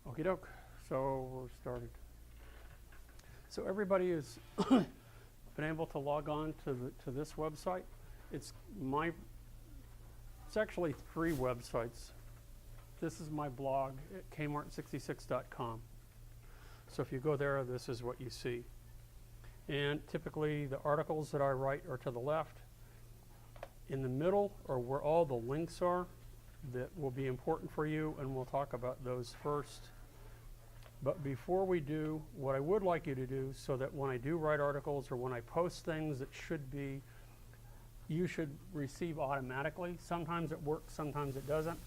Okie doke. So we're started. So everybody has been able to log on to this website. It's actually 3 websites. This is my blog at kmart66.com. So if you go there, this is what you see. And typically the articles that I write are to the left. In the middle are where all the links are that will be important for you, and we'll talk about those first. But before we do, what I would like you to do, so that when I do write articles or when I post things that you should receive automatically, sometimes it works, sometimes it doesn't,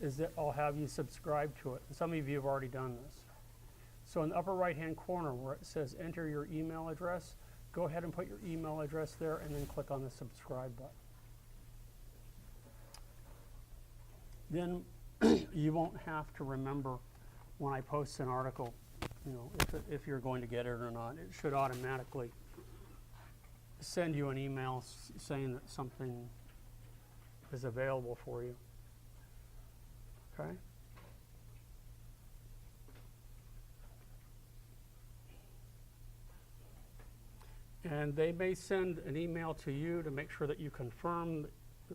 is that I'll have you subscribe to it. And some of you have already done this. So in the upper right hand corner where it says enter your email address, go ahead and put your email address there and then click on the subscribe button. Then you won't have to remember when I post an article, if you're going to get it or not. It should automatically send you an email saying that something is available for you. Okay? And they may send an email to you to make sure that you confirm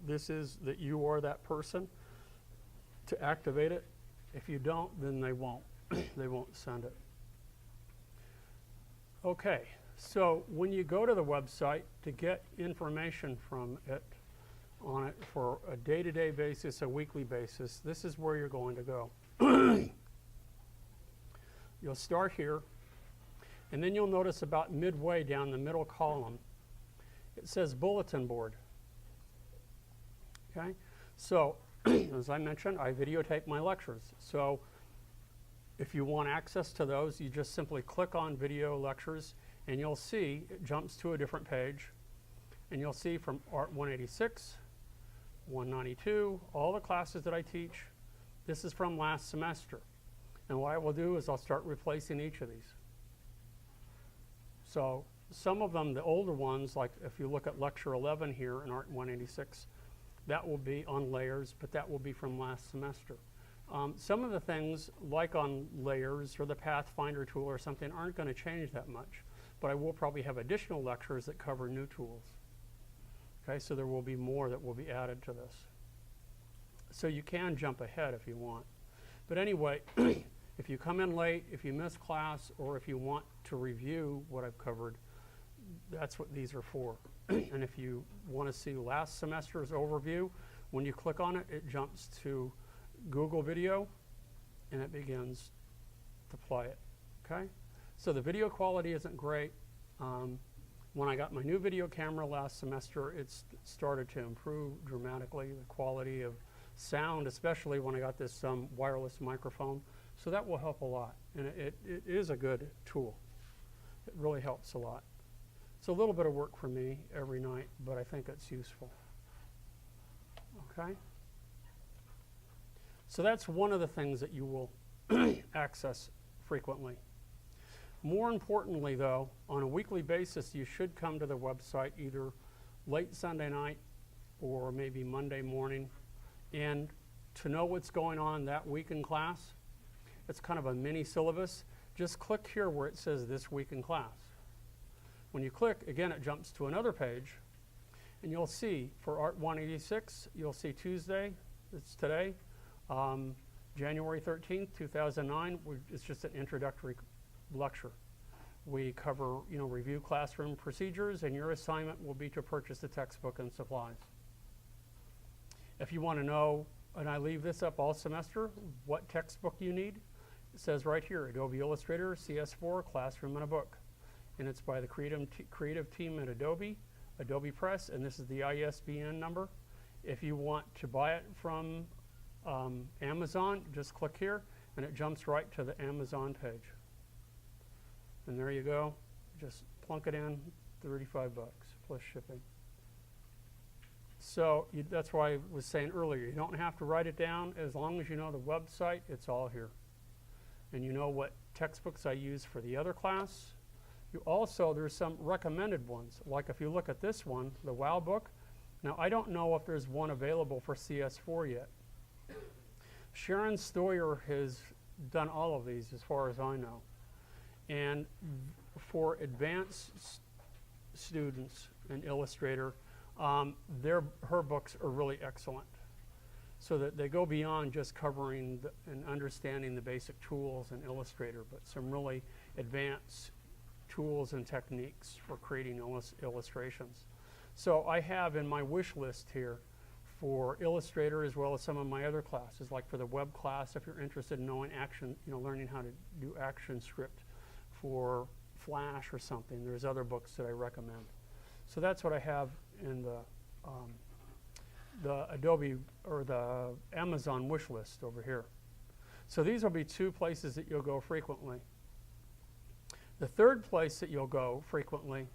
that you are that person to activate it. If you don't, then they won't. They won't send it. Okay, so when you go to the website to get information from it on it for a day-to-day basis, a weekly basis, this is where you're going to go. You'll start here, and then you'll notice about midway down the middle column, it says Bulletin Board. Okay, so as I mentioned, I videotape my lectures. So if you want access to those, you just simply click on Video Lectures, and you'll see it jumps to a different page. And you'll see from Art 186, 192, all the classes that I teach. This is from last semester. And what I will do is I'll start replacing each of these. So some of them, the older ones, like if you look at Lecture 11 here in Art 186, that will be on layers, but that will be from last semester. Some of the things, like on layers or the Pathfinder tool or something, aren't going to change that much, but I will probably have additional lectures that cover new tools. Okay, so there will be more that will be added to this. So you can jump ahead if you want. But anyway, if you come in late, if you miss class, or if you want to review what I've covered, that's what these are for. And if you want to see last semester's overview, when you click on it, it jumps to Google Video, and it begins to play it. Okay? So the video quality isn't great. When I got my new video camera last semester, it started to improve dramatically, the quality of sound, especially when I got this wireless microphone. So that will help a lot. And it is a good tool. It really helps a lot. It's a little bit of work for me every night, but I think it's useful. Okay? So that's one of the things that you will access frequently. More importantly, though, on a weekly basis, you should come to the website either late Sunday night or maybe Monday morning. And to know what's going on that week in class, it's kind of a mini syllabus. Just click here where it says This Week in Class. When you click, again, it jumps to another page, and you'll see for Art 186, you'll see Tuesday, it's today, January 13th, 2009, it's just an introductory lecture. We cover, review classroom procedures, and your assignment will be to purchase the textbook and supplies. If you want to know, and I leave this up all semester, what textbook you need, it says right here, Adobe Illustrator, CS4, Classroom, and a Book. And it's by the creative team at Adobe Press, and this is the ISBN number. If you want to buy it from Amazon, just click here, and it jumps right to the Amazon page. And there you go. Just plunk it in, 35 bucks plus shipping. So that's why I was saying earlier, you don't have to write it down. As long as you know the website, it's all here. And you know what textbooks I use for the other class. There's some recommended ones. Like if you look at this one, the WOW book. Now, I don't know if there's one available for CS4 yet. Sharon Stoyer has done all of these as far as I know. And for advanced students in Illustrator, her books are really excellent, so that they go beyond just covering and understanding the basic tools in Illustrator, but some really advanced tools and techniques for creating illustrations. So I have in my wish list here for Illustrator, as well as some of my other classes, like for the web class, if you're interested in knowing action, learning how to do action script for Flash or something, there's other books that I recommend. So that's what I have in the Adobe or the Amazon wish list over here. So these will be two places that you'll go frequently. The third place that you'll go frequently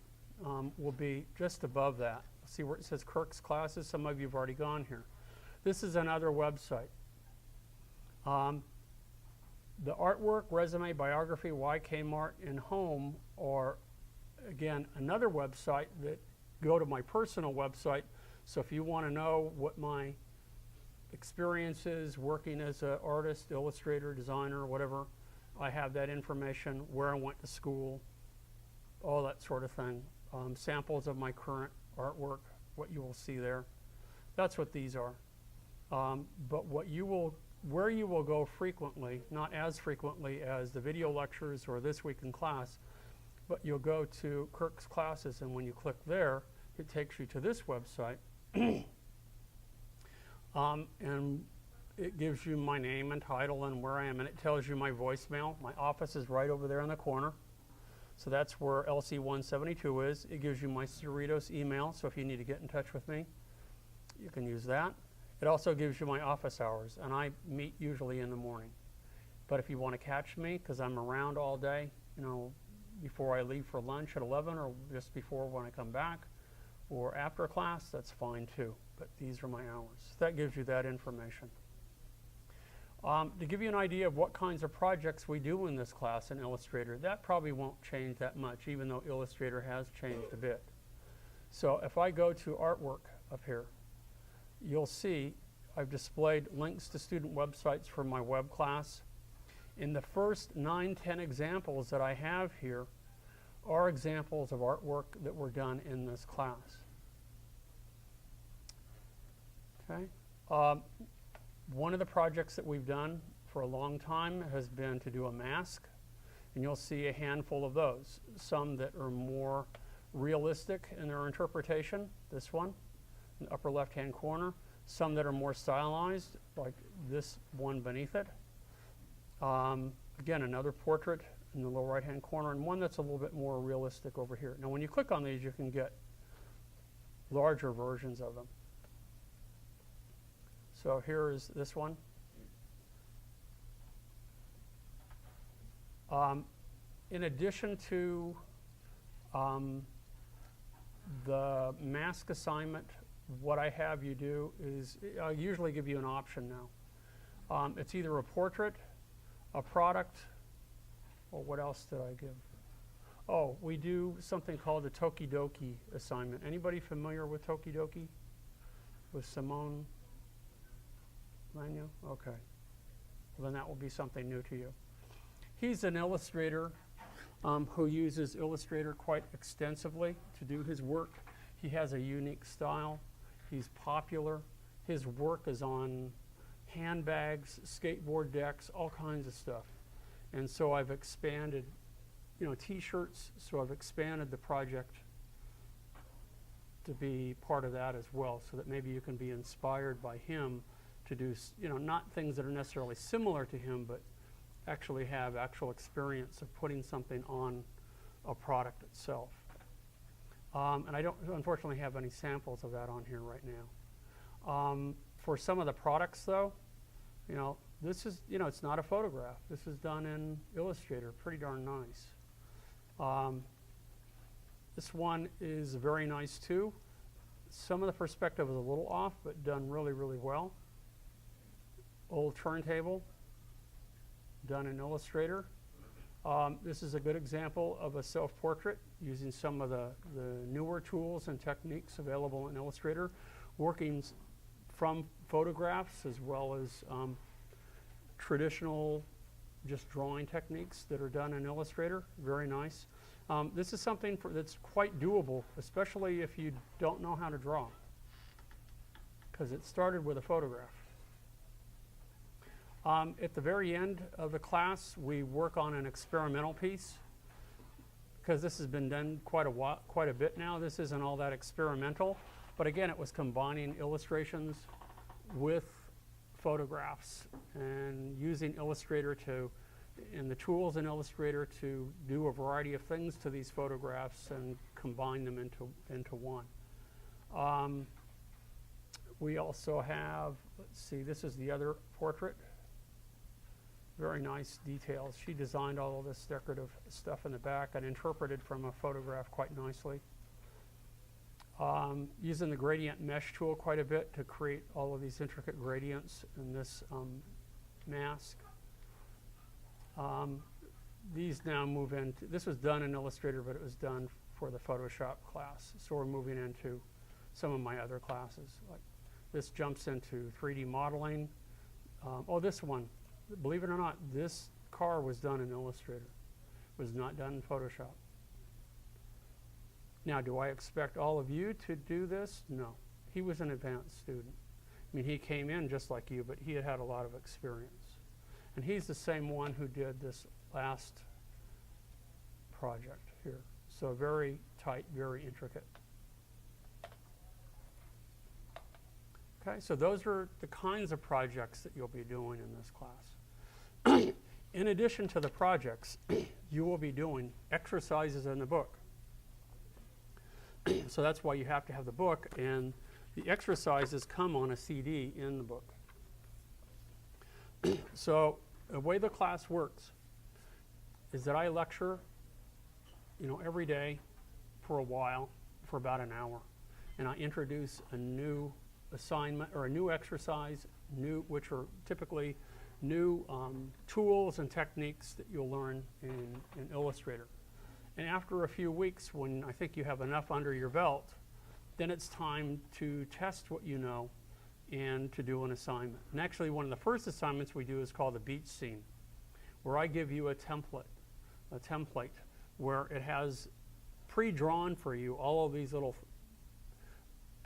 will be just above that. See where it says Kirk's classes? Some of you have already gone here. This is another website. The artwork, resume, biography, YK Mart, and home are, again, another website that go to my personal website. So if you want to know what my experience is working as an artist, illustrator, designer, whatever, I have that information, where I went to school, all that sort of thing. Samples of my current artwork, what you will see there. That's what these are. But where you will go frequently, not as frequently as the video lectures or This Week in Class, but you'll go to Kirk's classes, and when you click there, it takes you to this website. And it gives you my name and title and where I am, and it tells you my voicemail. My office is right over there in the corner. So that's where LC172 is. It gives you my Cerritos email, so if you need to get in touch with me, you can use that. It also gives you my office hours, and I meet usually in the morning. But if you want to catch me, because I'm around all day, before I leave for lunch at 11 or just before when I come back, or after class, that's fine too. But these are my hours. That gives you that information. To give you an idea of what kinds of projects we do in this class in Illustrator, that probably won't change that much, even though Illustrator has changed a bit. So if I go to artwork up here, you'll see I've displayed links to student websites for my web class. In the first 9-10 examples that I have here are examples of artwork that were done in this class. Okay. One of the projects that we've done for a long time has been to do a mask, and you'll see a handful of those. Some that are more realistic in their interpretation, this one, in the upper left-hand corner. Some that are more stylized, like this one beneath it. Again, another portrait in the lower right-hand corner, and one that's a little bit more realistic over here. Now, when you click on these, you can get larger versions of them. So here is this one. In addition to the mask assignment, what I have you do is, I usually give you an option now. It's either a portrait, a product, or what else did I give? Oh, we do something called the Tokidoki Assignment. Anybody familiar with Tokidoki? With Simone Lanyo? Okay. Well, then that will be something new to you. He's an illustrator who uses Illustrator quite extensively to do his work. He has a unique style. He's popular. His work is on handbags, skateboard decks, all kinds of stuff. And so I've expanded, t-shirts, so I've expanded the project to be part of that as well, so that maybe you can be inspired by him to do, not things that are necessarily similar to him, but actually have actual experience of putting something on a product itself. And I don't, unfortunately, have any samples of that on here right now. For some of the products, though, this is, it's not a photograph. This is done in Illustrator, pretty darn nice. This one is very nice, too. Some of the perspective is a little off, but done really, really well. Old turntable, done in Illustrator. This is a good example of a self-portrait using some of the newer tools and techniques available in Illustrator, working from photographs as well as traditional just drawing techniques that are done in Illustrator. Very nice. This is something that's quite doable, especially if you don't know how to draw, because it started with a photograph. At the very end of the class, we work on an experimental piece, because this has been done quite a bit now. This isn't all that experimental, but again, it was combining illustrations with photographs and using Illustrator and the tools in Illustrator to do a variety of things to these photographs and combine them into one. We also have, let's see, this is the other portrait. Very nice details. She designed all of this decorative stuff in the back and interpreted from a photograph quite nicely. Using the gradient mesh tool quite a bit to create all of these intricate gradients in this mask. These now move into, this was done in Illustrator, but it was done for the Photoshop class. So we're moving into some of my other classes. Like this jumps into 3D modeling. Oh, this one, believe it or not, this car was done in Illustrator. It was not done in Photoshop. Now, do I expect all of you to do this? No. He was an advanced student. I mean, he came in just like you, but he had had a lot of experience. And he's the same one who did this last project here. So very tight, very intricate. Okay, so those are the kinds of projects that you'll be doing in this class. In addition to the projects, you will be doing exercises in the book. So that's why you have to have the book, and the exercises come on a CD in the book. So the way the class works is that I lecture, every day for a while, for about an hour, and I introduce a new assignment or a new exercise, which are typically new tools and techniques that you'll learn in Illustrator. And after a few weeks, when I think you have enough under your belt, then it's time to test what you know and to do an assignment. And actually, one of the first assignments we do is called the beach scene, where I give you a template where it has pre-drawn for you all of these little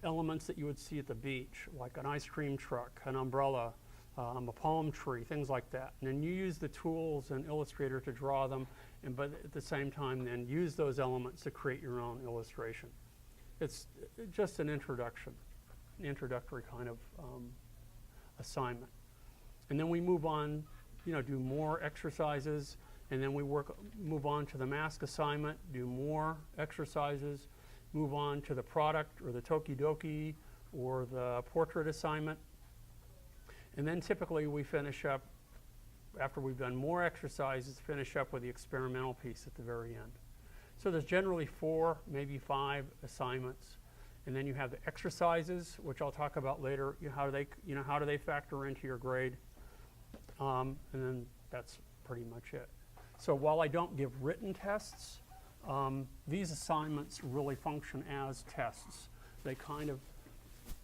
elements that you would see at the beach, like an ice cream truck, an umbrella, a palm tree, things like that. And then you use the tools in Illustrator to draw them, but at the same time then use those elements to create your own illustration. It's just an introductory kind of assignment. And then we move on, do more exercises, and then we move on to the mask assignment, do more exercises, move on to the product or the Tokidoki or the portrait assignment. And then typically we finish up, after we've done more exercises, finish up with the experimental piece at the very end. So there's generally 4, maybe 5 assignments. And then you have the exercises, which I'll talk about later, how do they factor into your grade. And then that's pretty much it. So while I don't give written tests, these assignments really function as tests. They kind of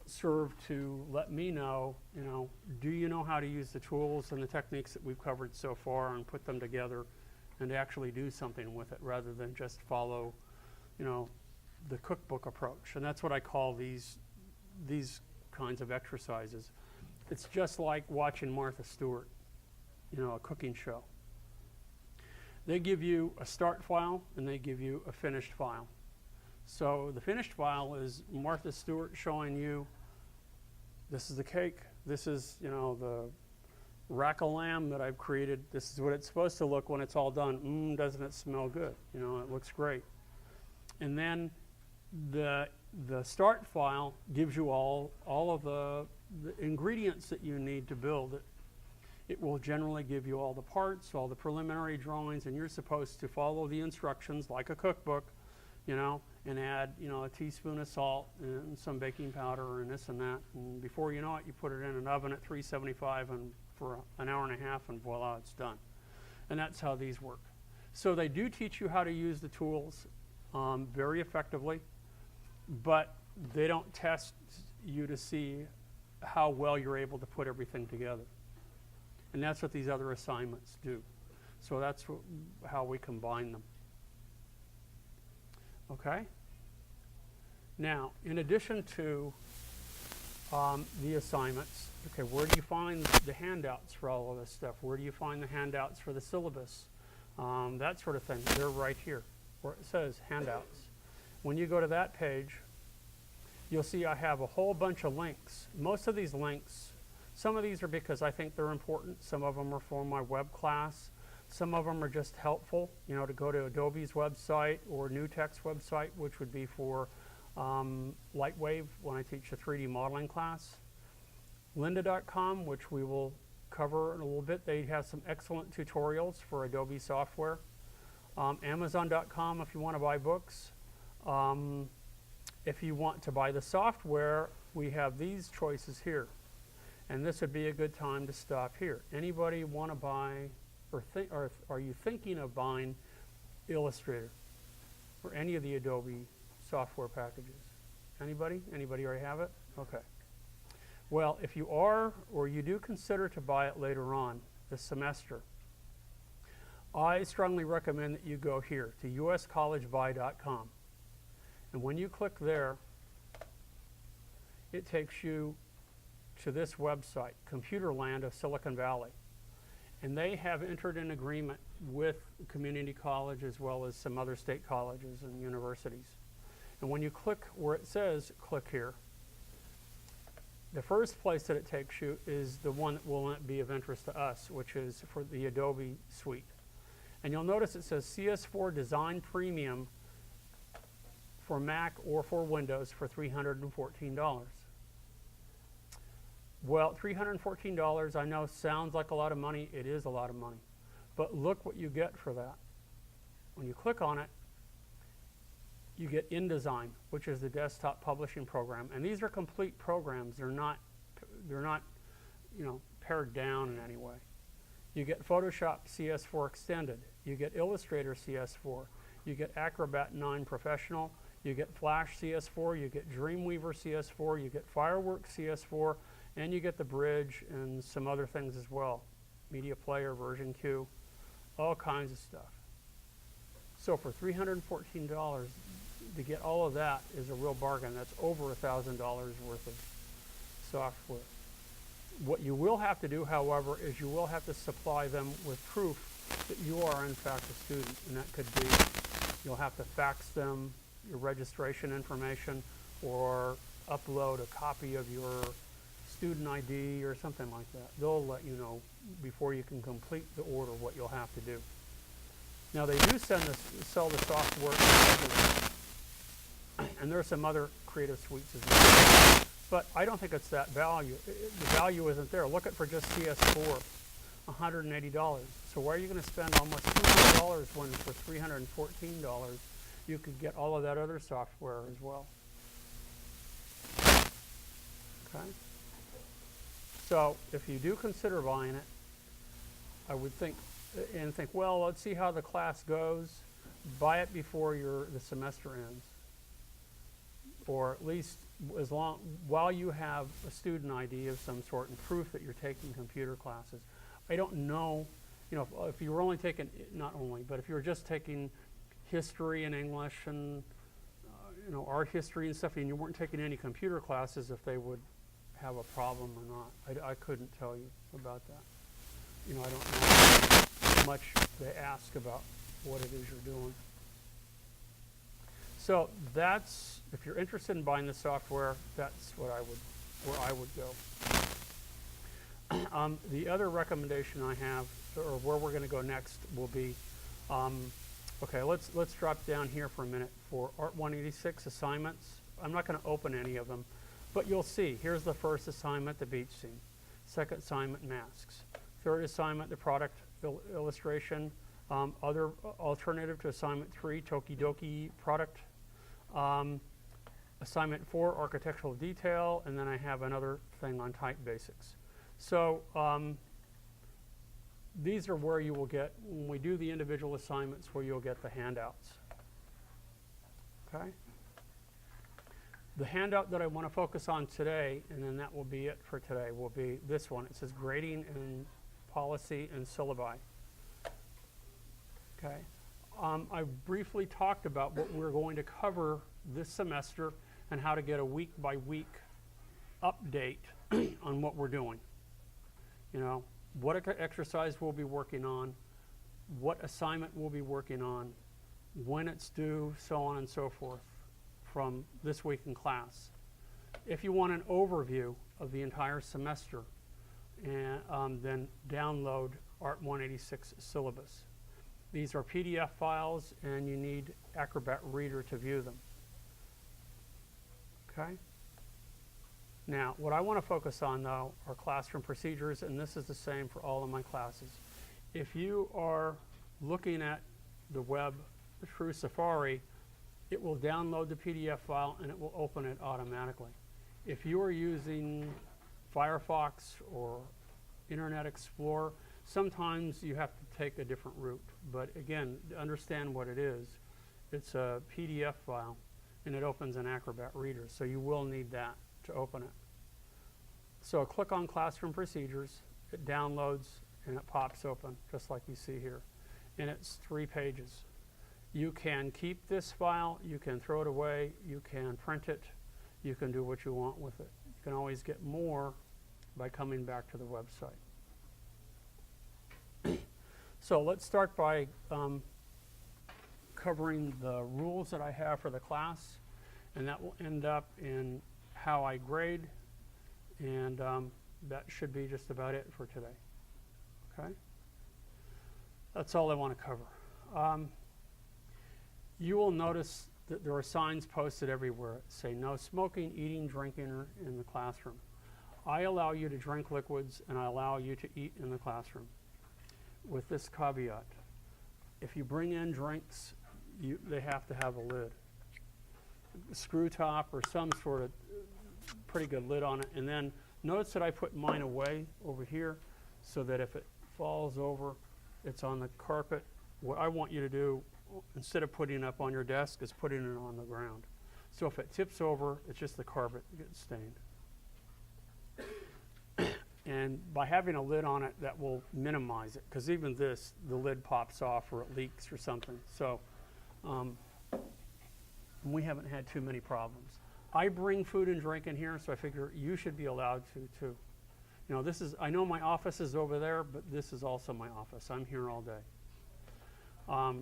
serve to let me know, do you know how to use the tools and the techniques that we've covered so far and put them together and actually do something with it rather than just follow, the cookbook approach. And that's what I call these kinds of exercises. It's just like watching Martha Stewart, a cooking show. They give you a start file and they give you a finished file. So the finished file is Martha Stewart showing you, this is the cake, this is, the rack of lamb that I've created, this is what it's supposed to look when it's all done. Doesn't it smell good? It looks great. And then the start file gives you all of the ingredients that you need to build it. It will generally give you all the parts, all the preliminary drawings, and you're supposed to follow the instructions like a cookbook, and add, a teaspoon of salt and some baking powder and this and that. And before you know it, you put it in an oven at 375 and for an hour and a half, and voila, it's done. And that's how these work. So they do teach you how to use the tools very effectively, but they don't test you to see how well you're able to put everything together. And that's what these other assignments do. So that's how we combine them. Okay? Now, in addition to the assignments, okay, where do you find the handouts for all of this stuff? Where do you find the handouts for the syllabus? That sort of thing. They're right here where it says handouts. When you go to that page, you'll see I have a whole bunch of links. Most of these links, some of these are because I think they're important. Some of them are for my web class. Some of them are just helpful, you know, to go to Adobe's website or NewTek's website, which would be for Lightwave when I teach a 3D modeling class. Lynda.com, which we will cover in a little bit. They have some excellent tutorials for Adobe software. Amazon.com if you want to buy books. If you want to buy the software, we have these choices here. And this would be a good time to stop here. Anybody want to buy, or are you thinking of buying Illustrator or any of the Adobe software packages? Anybody? Anybody already have it? Okay. Well, if you are, or you do consider to buy it later on this semester, I strongly recommend that you go here to uscollegebuy.com. And when you click there, it takes you to this website, Computerland of Silicon Valley. And they have entered an agreement with community college as well as some other state colleges and universities. And when you click where it says click here, the first place that it takes you is the one that will be of interest to us, which is for the Adobe Suite. And you'll notice it says CS4 Design Premium for Mac or for Windows for $314. Well, $314 I know sounds like a lot of money. It is a lot of money. But look what you get for that. When you click on it, you get InDesign, which is the desktop publishing program. And these are complete programs. They're not, you know, pared down in any way. You get Photoshop CS4 Extended. You get Illustrator CS4. You get Acrobat 9 Professional. You get Flash CS4. You get Dreamweaver CS4. You get Fireworks CS4. And you get the Bridge and some other things as well. Media Player, Version Q, all kinds of stuff. So for $314, to get all of that is a real bargain. That's over $1,000 worth of software. What you will have to do, however, is you will have to supply them with proof that you are in fact a student. And that could be, you'll have to fax them your registration information or upload a copy of your student ID or something like that. They'll let you know before you can complete the order what you'll have to do. Now they do sell the software individually. And there are some other creative suites as well. But I don't think it's that value. The value isn't there. Look at for just CS4, $180. So why are you going to spend almost $200 when for $314 you could get all of that other software as well? Okay. So if you do consider buying it, I would think, well, let's see how the class goes. Buy it before the semester ends. Or at least while you have a student ID of some sort and proof that you're taking computer classes. I don't know, you know, if you were only taking, not only, but if you were just taking history and English and, you know, art history and stuff, and you weren't taking any computer classes, if they would have a problem or not. I couldn't tell you about that. You know, I don't know how much they ask about what it is you're doing. So that's, if you're interested in buying the software, that's where I would go. The other recommendation I have, or where we're going to go next, will be, okay, let's drop down here for a minute for Art 186 assignments. I'm not going to open any of them, but you'll see, here's the first assignment, the beach scene. Second assignment, masks. Third assignment, the product illustration. Other alternative to assignment 3, Tokidoki product. Assignment 4, architectural detail, and then I have another thing on type basics. So these are where you will get, when we do the individual assignments, where you'll get the handouts. Okay? The handout that I want to focus on today, and then that will be it for today, will be this one. It says Grading and Policy and Syllabi. I briefly talked about what we're going to cover this semester and how to get a week-by-week update on what we're doing. You know, what exercise we'll be working on, what assignment we'll be working on, when it's due, so on and so forth from this week in class. If you want an overview of the entire semester, and then download Art 186 syllabus. These are PDF files, and you need Acrobat Reader to view them. Okay? Now, what I want to focus on, though, are classroom procedures, and this is the same for all of my classes. If you are looking at the web through Safari, it will download the PDF file, and it will open it automatically. If you are using Firefox or Internet Explorer, sometimes you have to take a different route. But again, to understand what it is, it's a PDF file, and it opens an Acrobat Reader, so you will need that to open it. So click on Classroom Procedures, it downloads, and it pops open, just like you see here. And it's 3 pages. You can keep this file, you can throw it away, you can print it, you can do what you want with it. You can always get more by coming back to the website. So let's start by covering the rules that I have for the class, and that will end up in how I grade, and that should be just about it for today. Okay? That's all I want to cover. You will notice that there are signs posted everywhere that say no smoking, eating, drinking in the classroom. I allow you to drink liquids, and I allow you to eat in the classroom, with this caveat. If you bring in drinks, they have to have a lid. A screw top or some sort of pretty good lid on it. And then notice that I put mine away over here so that if it falls over, it's on the carpet. What I want you to do, instead of putting it up on your desk, is putting it on the ground. So if it tips over, it's just the carpet that gets stained. And by having a lid on it, that will minimize it, because even this, the lid pops off or it leaks or something. So we haven't had too many problems. I bring food and drink in here, so I figure you should be allowed to too. You know, this is, I know my office is over there, but this is also my office. I'm here all day.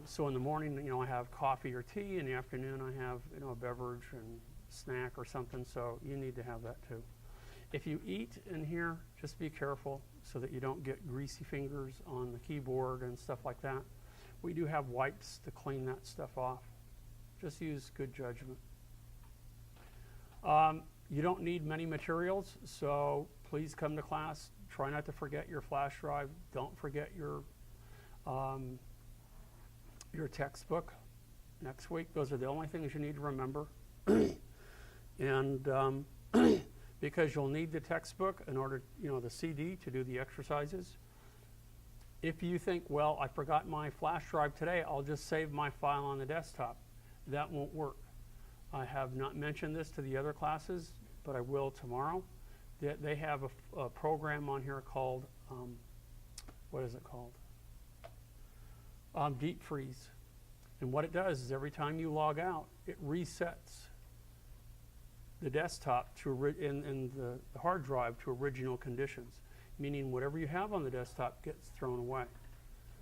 So in the morning, you know, I have coffee or tea. In the afternoon, I have, you know, a beverage and snack or something. So you need to have that too. If you eat in here, just be careful so that you don't get greasy fingers on the keyboard and stuff like that. We do have wipes to clean that stuff off. Just use good judgment. You don't need many materials, so please come to class. Try not to forget your flash drive. Don't forget your textbook next week. Those are the only things you need to remember. And because you'll need the textbook in order, you know, the CD to do the exercises. If you think, well, I forgot my flash drive today, I'll just save my file on the desktop. That won't work. I have not mentioned this to the other classes, but I will tomorrow. They have a program on here called, what is it called? Deep Freeze. And what it does is every time you log out, it resets the desktop to and the hard drive to original conditions, meaning whatever you have on the desktop gets thrown away.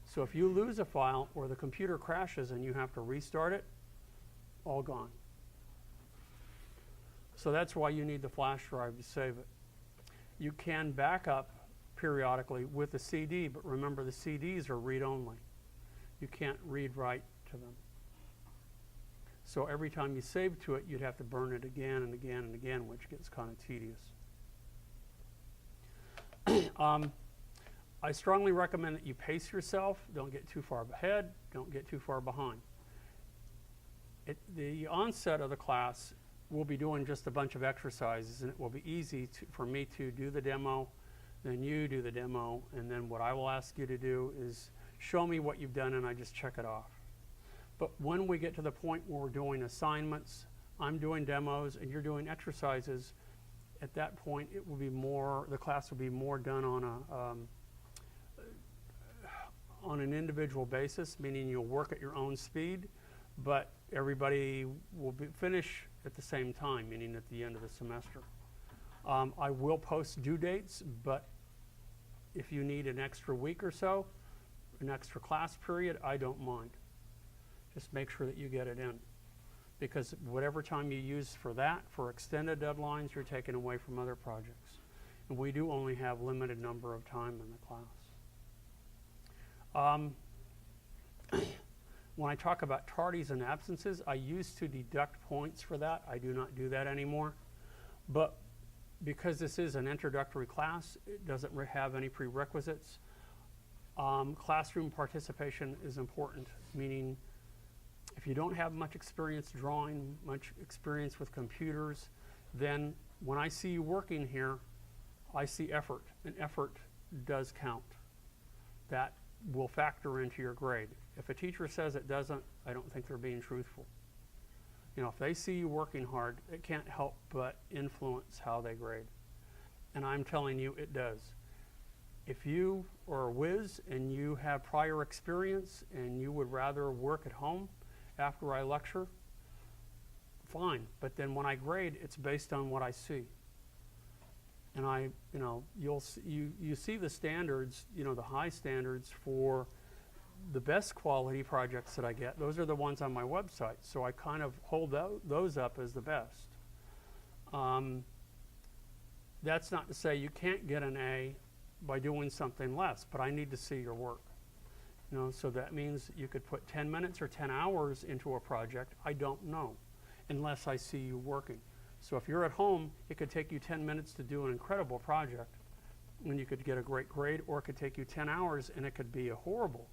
So if you lose a file or the computer crashes and you have to restart it, all gone. So that's why you need the flash drive to save it. You can back up periodically with the CD, but remember the CDs are read-only. You can't read-write to them. So every time you save to it, you'd have to burn it again and again and again, which gets kind of tedious. I strongly recommend that you pace yourself. Don't get too far ahead. Don't get too far behind. At the onset of the class, we'll be doing just a bunch of exercises, and it will be easy for me to do the demo, then you do the demo, and then what I will ask you to do is show me what you've done, and I just check it off. But when we get to the point where we're doing assignments, I'm doing demos and you're doing exercises, at that point it will be more, the class will be more done on an individual basis, meaning you'll work at your own speed, but everybody will finish at the same time, meaning at the end of the semester. I will post due dates, but if you need an extra week or so, an extra class period, I don't mind. Just make sure that you get it in. Because whatever time you use for that, for extended deadlines, you're taking away from other projects. And we do only have limited number of time in the class. When I talk about tardies and absences, I used to deduct points for that. I do not do that anymore. But because this is an introductory class, it doesn't have any prerequisites. Classroom participation is important, meaning if you don't have much experience drawing, much experience with computers, then when I see you working here, I see effort, and effort does count. That will factor into your grade. If a teacher says it doesn't, I don't think they're being truthful. You know, if they see you working hard, it can't help but influence how they grade. And I'm telling you, it does. If you are a whiz and you have prior experience and you would rather work at home after I lecture, fine. But then when I grade, it's based on what I see. And you see the standards, the high standards for the best quality projects that I get. Those are the ones on my website. So I kind of hold those up as the best. That's not to say you can't get an A by doing something less, but I need to see your work. So that means you could put 10 minutes or 10 hours into a project. I don't know unless I see you working. So if you're at home, it could take you 10 minutes to do an incredible project and you could get a great grade, or it could take you 10 hours and it could be a horrible.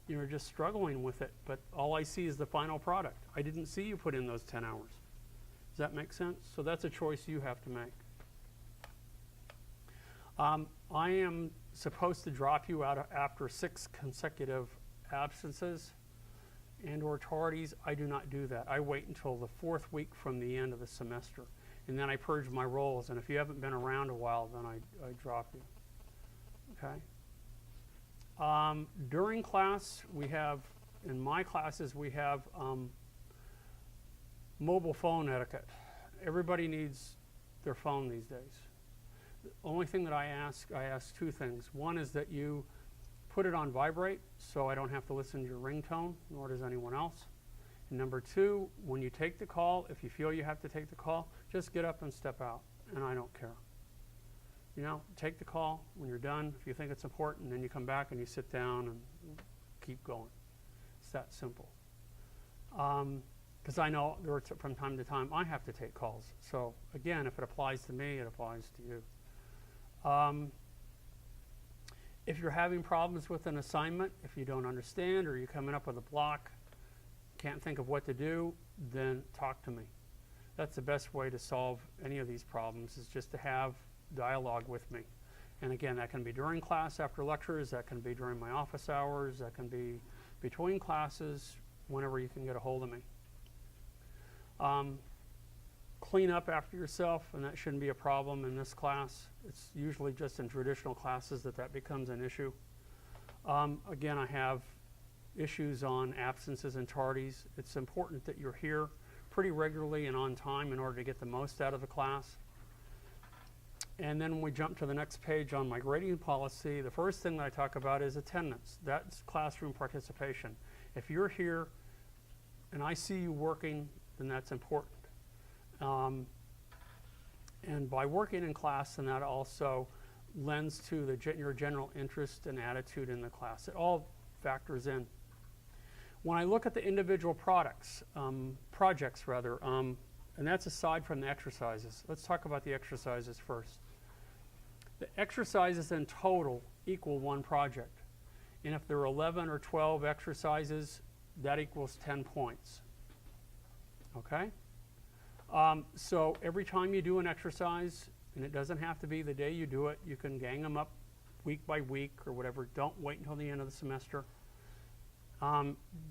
You're just struggling with it, but all I see is the final product. I didn't see you put in those 10 hours. Does that make sense? So that's a choice you have to make. I am supposed to drop you out after 6 consecutive absences and or tardies. I do not do that. I wait until the 4th week from the end of the semester, and then I purge my roles, and if you haven't been around a while, then I drop you. Okay? During class, in my classes, we have mobile phone etiquette. Everybody needs their phone these days. The only thing that I ask 2 things. One is that you put it on vibrate so I don't have to listen to your ringtone, nor does anyone else. And number 2, when you take the call, if you feel you have to take the call, just get up and step out, and I don't care. Take the call when you're done, if you think it's important, then you come back and you sit down and keep going. It's that simple. Because I know from time to time I have to take calls. So again, if it applies to me, it applies to you. If you're having problems with an assignment, if you don't understand or you're coming up with a block, can't think of what to do, then talk to me. That's the best way to solve any of these problems, is just to have dialogue with me. And again, that can be during class after lectures, that can be during my office hours, that can be between classes, whenever you can get a hold of me. Clean up after yourself, and that shouldn't be a problem in this class. It's usually just in traditional classes that becomes an issue. Again, I have issues on absences and tardies. It's important that you're here pretty regularly and on time in order to get the most out of the class. And then when we jump to the next page on my grading policy, the first thing that I talk about is attendance. That's classroom participation. If you're here and I see you working, then that's important. And by working in class, then that also lends to your general interest and attitude in the class. It all factors in. When I look at the individual projects, and that's aside from the exercises. Let's talk about the exercises first. The exercises in total equal 1 project. And if there are 11 or 12 exercises, that equals 10 points. Okay? So every time you do an exercise, and it doesn't have to be the day you do it, you can gang them up week by week or whatever. Don't wait until the end of the semester.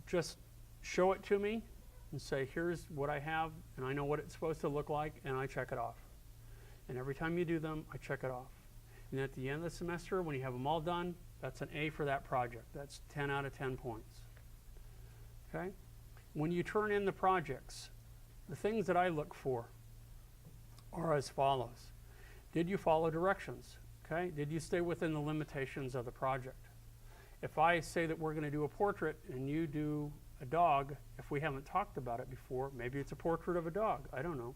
Just show it to me and say, here's what I have, and I know what it's supposed to look like, and I check it off. And every time you do them, I check it off. And at the end of the semester, when you have them all done, That's an A for that project. That's 10 out of 10 points. Okay? When you turn in the projects, the things that I look for are as follows. Did you follow directions? Okay? Did you stay within the limitations of the project? If I say that we're going to do a portrait and you do a dog, if we haven't talked about it before, maybe it's a portrait of a dog. I don't know.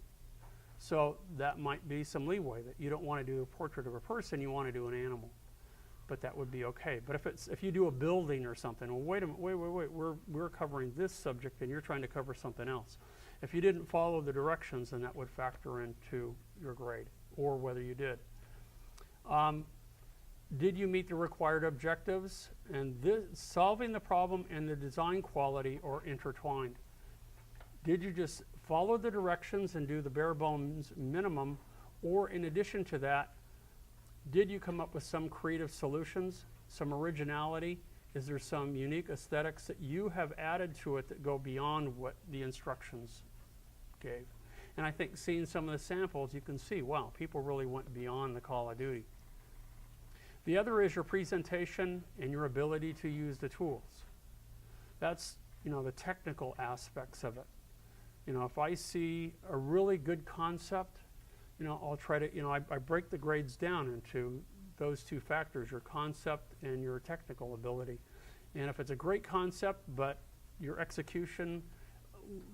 So that might be some leeway that you don't want to do a portrait of a person, you want to do an animal. But that would be okay. But if you do a building or something, well, wait a minute, wait, we're covering this subject and you're trying to cover something else. If you didn't follow the directions, then that would factor into your grade, or whether you did. Did you meet the required objectives? And solving the problem and the design quality are intertwined. Did you just follow the directions and do the bare bones minimum, or in addition to that, did you come up with some creative solutions, some originality? Is there some unique aesthetics that you have added to it that go beyond what the instructions gave? And I think seeing some of the samples, you can see, wow, people really went beyond the call of duty. The other is your presentation and your ability to use the tools. That's, the technical aspects of it. If I see a really good concept, I'll try to, I break the grades down into those two factors, your concept and your technical ability. And if it's a great concept, but your execution,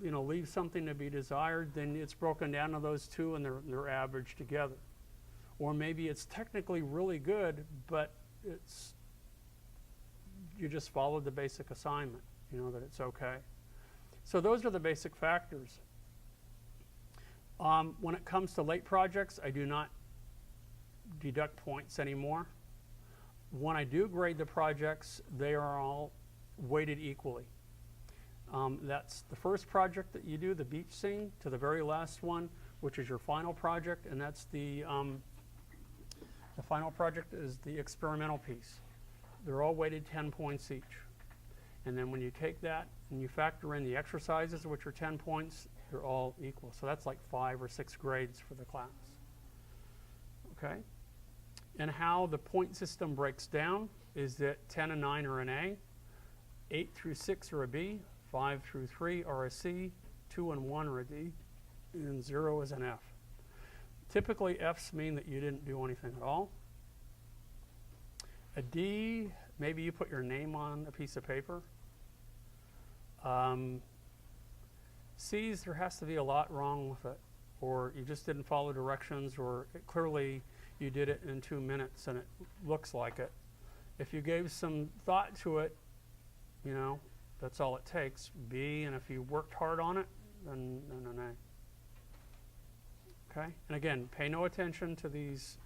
leaves something to be desired, then it's broken down to those two and they're averaged together. Or maybe it's technically really good, but you just followed the basic assignment, that it's okay. So those are the basic factors. When it comes to late projects, I do not deduct points anymore. When I do grade the projects, they are all weighted equally. That's the first project that you do, the beach scene, to the very last one, which is your final project, and that's the final project is the experimental piece. They're all weighted 10 points each. And then when you take that and you factor in the exercises, which are 10 points, they're all equal. So that's like 5 or 6 grades for the class. Okay? And how the point system breaks down is that 10 and 9 are an A, 8 through 6 are a B, 5 through 3 are a C, 2 and 1 are a D, and 0 is an F. Typically, Fs mean that you didn't do anything at all. A D, maybe you put your name on a piece of paper. C's, there has to be a lot wrong with it, or you just didn't follow directions, or clearly you did it in 2 minutes and it looks like it. If you gave some thought to it, that's all it takes. B, and if you worked hard on it, then an A. Okay? And again, pay no attention to these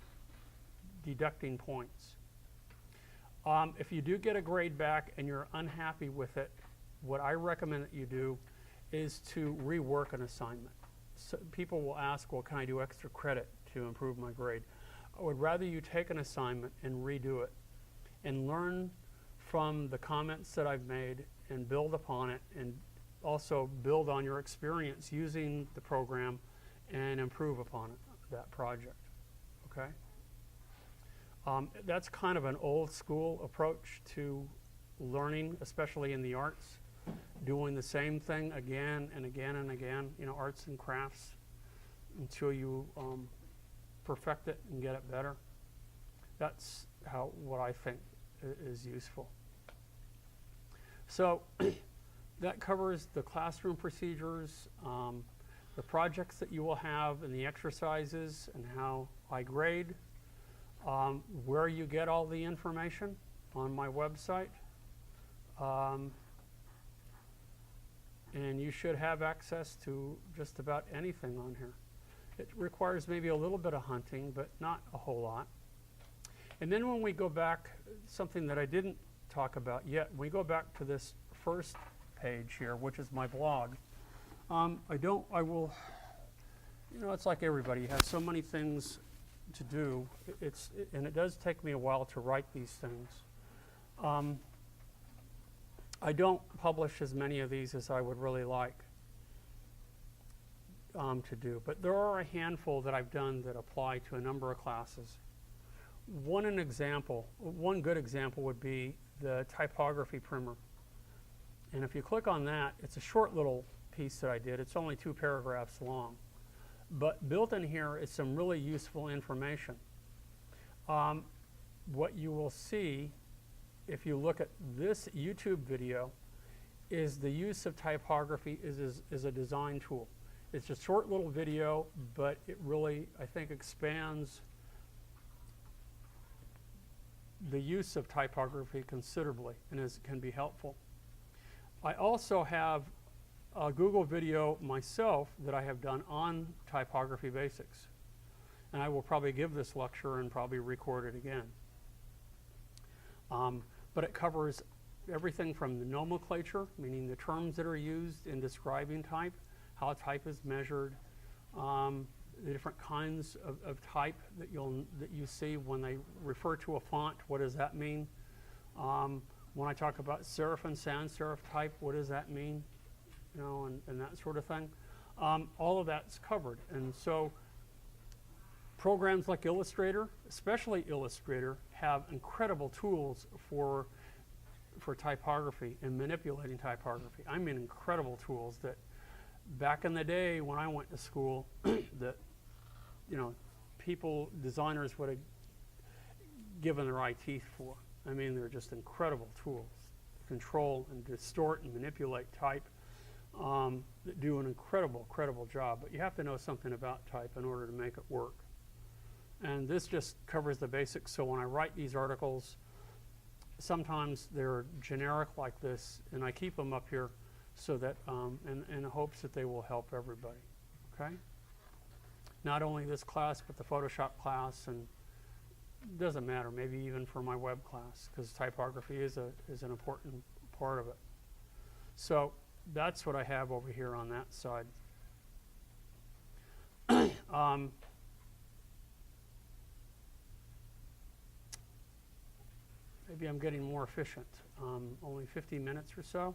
deducting points. If you do get a grade back and you're unhappy with it, what I recommend that you do is to rework an assignment. So people will ask, well, can I do extra credit to improve my grade? I would rather you take an assignment and redo it and learn from the comments that I've made and build upon it, and also build on your experience using the program and improve upon it, that project. Okay? That's kind of an old school approach to learning, especially in the arts, doing the same thing again and again and again, arts and crafts, until you perfect it and get it better. That's what I think is useful. So that covers the classroom procedures, the projects that you will have, and the exercises, and how I grade. Where you get all the information on my website. And you should have access to just about anything on here. It requires maybe a little bit of hunting, but not a whole lot. And then when we go back, something that I didn't talk about yet, we go back to this first page here, which is my blog. It's like everybody has so many things to do. And it does take me a while to write these things. I don't publish as many of these as I would really like to do, but there are a handful that I've done that apply to a number of classes. one good example would be the Typography Primer. And if you click on that, it's a short little piece that I did. It's only 2 paragraphs long. But built in here is some really useful information. What you will see if you look at this YouTube video is the use of typography is a design tool. It's a short little video, but it really, I think, expands the use of typography considerably and can be helpful. I also have a Google video myself that I have done on Typography Basics. And I will probably give this lecture and probably record it again. But it covers everything from the nomenclature, meaning the terms that are used in describing type, how type is measured, the different kinds of type that you see when they refer to a font. What does that mean? When I talk about serif and sans serif type, what does that mean? You know, and that sort of thing. All of that's covered. And so programs like Illustrator, especially Illustrator, have incredible tools for typography and manipulating typography. I mean, incredible tools that back in the day when I went to school that, you know, designers would have given their eye teeth for. I mean, they're just incredible tools to control and distort and manipulate type that do an incredible job. But you have to know something about type in order to make it work. And this just covers the basics. So when I write these articles, sometimes they're generic like this, and I keep them up here so that in hopes that they will help everybody. Okay? Not only this class, but the Photoshop class, and it doesn't matter, maybe even for my web class, because typography is an important part of it. So that's what I have over here on that side. Maybe I'm getting more efficient. Only 50 minutes or so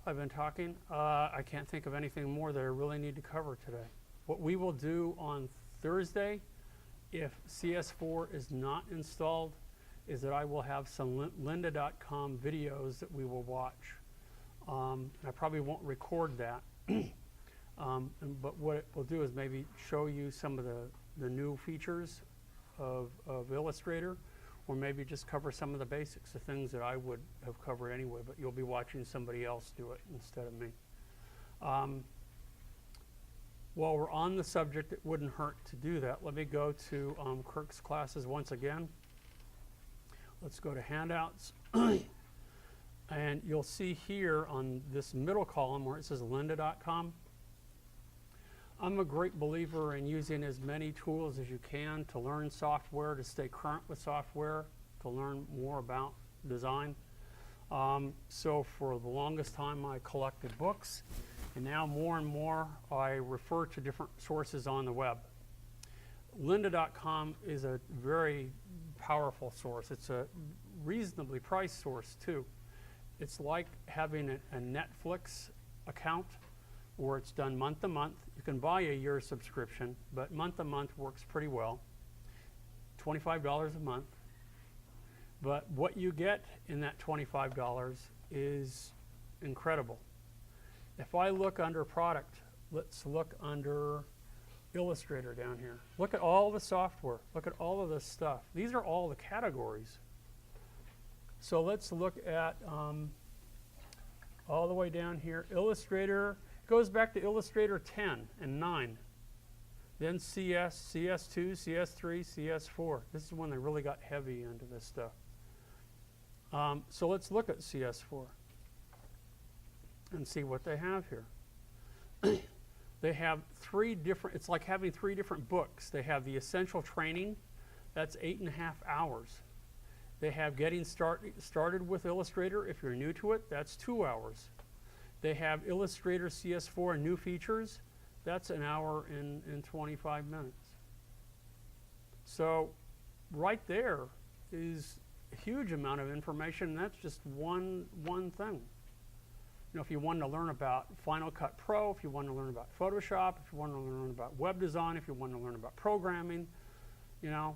I've been talking. I can't think of anything more that I really need to cover today. What we will do on Thursday, if CS4 is not installed, is that I will have some lynda.com videos that we will watch. I probably won't record that, but what it will do is maybe show you some of the new features of Illustrator, or maybe just cover some of the basics, the things that I would have covered anyway, but you'll be watching somebody else do it instead of me. While we're on the subject, it wouldn't hurt to do that. Let me go to Kirk's classes once again. Let's go to Handouts. And you'll see here on this middle column where it says lynda.com. I'm a great believer in using as many tools as you can to learn software, to stay current with software, to learn more about design. So for the longest time I collected books, and now more and more I refer to different sources on the web. Lynda.com is a very powerful source. It's a reasonably priced source too. It's like having a Netflix account where it's done month to month. You can buy a year subscription, but month to month works pretty well. $25 a month. But what you get in that $25 is incredible. If I look under product, let's look under Illustrator down here. Look at all the software. Look at all of this stuff. These are all the categories. So let's look at all the way down here. Illustrator goes back to Illustrator 10 and 9. Then CS, CS2, CS3, CS4. This is when they really got heavy into this stuff. So let's look at CS4 and see what they have here. They have it's like having 3 different books. They have the Essential Training, that's 8.5 hours. They have Getting Started with Illustrator, if you're new to it, that's 2 hours. They have Illustrator CS4 and New Features, that's 1 hour and 25 minutes. So right there is a huge amount of information, and that's just one thing. You know, if you want to learn about Final Cut Pro, if you want to learn about Photoshop, if you want to learn about web design, if you want to learn about programming, you know,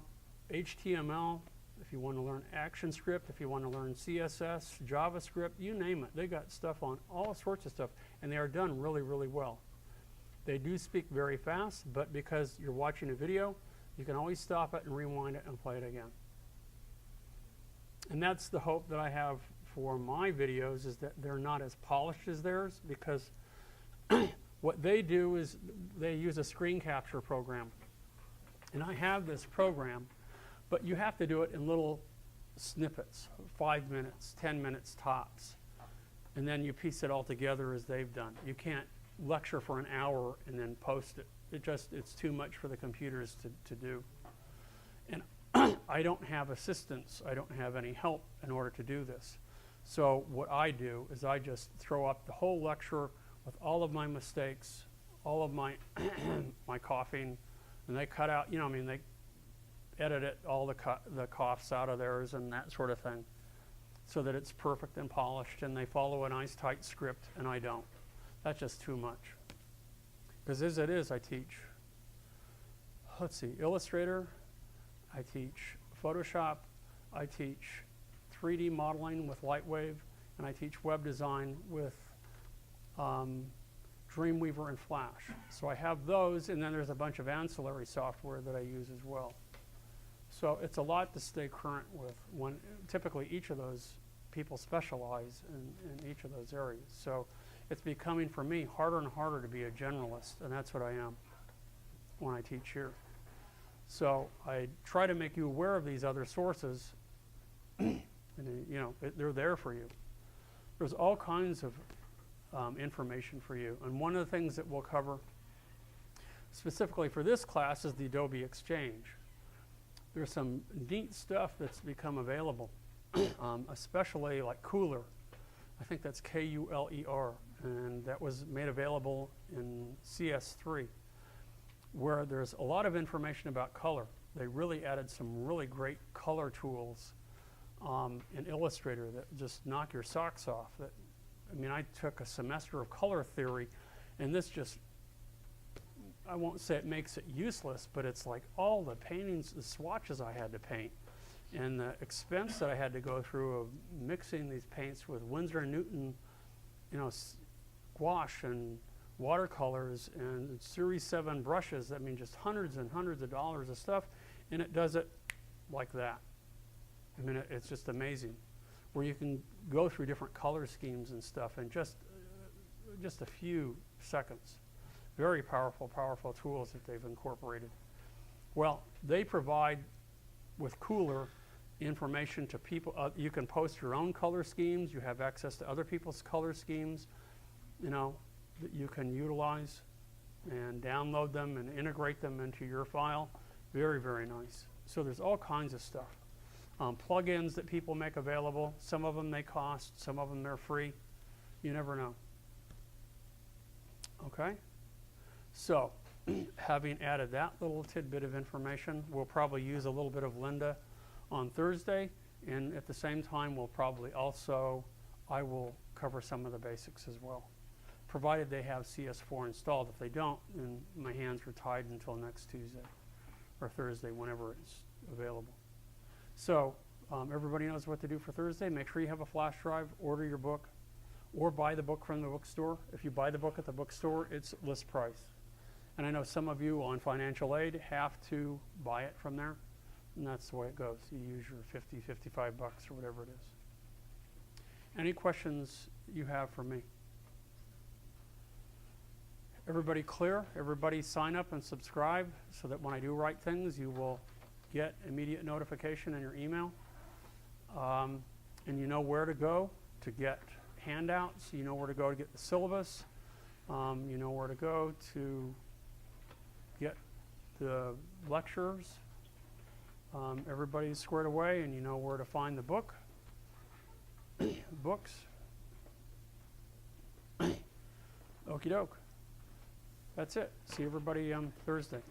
HTML, if you want to learn ActionScript, if you want to learn CSS, JavaScript, you name it. They got stuff on all sorts of stuff, and they are done really, really well. They do speak very fast, but because you're watching a video, you can always stop it and rewind it and play it again. And that's the hope that I have for my videos, is that they're not as polished as theirs, because what they do is they use a screen capture program. And I have this program, but you have to do it in little snippets, 5 minutes, 10 minutes tops. And then you piece it all together as they've done. You can't lecture for an hour and then post it. It's too much for the computers to do. And I don't have assistance. I don't have any help in order to do this. So what I do is I just throw up the whole lecture with all of my mistakes, all of my my coughing, and they cut out, they edit it, all the coughs out of theirs and that sort of thing, so that it's perfect and polished, and they follow a nice tight script, and I don't. That's just too much. Because as it is, I teach, let's see, Illustrator, I teach Photoshop, I teach 3D modeling with Lightwave, and I teach web design with Dreamweaver and Flash. So I have those, and then there's a bunch of ancillary software that I use as well. So it's a lot to stay current with. Typically each of those people specialize in each of those areas. So it's becoming, for me, harder and harder to be a generalist, and that's what I am when I teach here. So I try to make you aware of these other sources, and they're there for you. There's all kinds of information for you, and one of the things that we'll cover specifically for this class is the Adobe Exchange. There's some neat stuff that's become available, especially like Kuler. I think that's K-U-L-E-R, and that was made available in CS3, where there's a lot of information about color. They really added some really great color tools in Illustrator that just knock your socks off. I took a semester of color theory, and this just, I won't say it makes it useless, but it's like all the paintings, the swatches I had to paint, and the expense that I had to go through of mixing these paints with Winsor & Newton, gouache and watercolors and Series 7 brushes. Just hundreds and hundreds of dollars of stuff, and it does it like that. It's just amazing, where you can go through different color schemes and stuff in just a few seconds. Very powerful, powerful tools that they've incorporated. Well, they provide, with Kuler, information to people. You can post your own color schemes. You have access to other people's color schemes, that you can utilize and download them and integrate them into your file. Very, very nice. So there's all kinds of stuff. Plugins that people make available. Some of them they cost, some of them they're free. You never know. Okay? So, having added that little tidbit of information, we'll probably use a little bit of Lynda on Thursday, and at the same time we'll probably also, I will cover some of the basics as well, provided they have CS4 installed. If they don't, then my hands are tied until next Tuesday or Thursday, whenever it's available. So everybody knows what to do for Thursday. Make sure you have a flash drive, order your book, or buy the book from the bookstore. If you buy the book at the bookstore, it's list price. And I know some of you on financial aid have to buy it from there, and that's the way it goes. You use your $50, $55 or whatever it is. Any questions you have for me? Everybody clear? Everybody sign up and subscribe so that when I do write things, you will get immediate notification in your email. And you know where to go to get handouts. You know where to go to get the syllabus. You know where to go to get the lectures. Everybody's squared away, and you know where to find the book. Books. Okie doke. That's it. See everybody Thursday.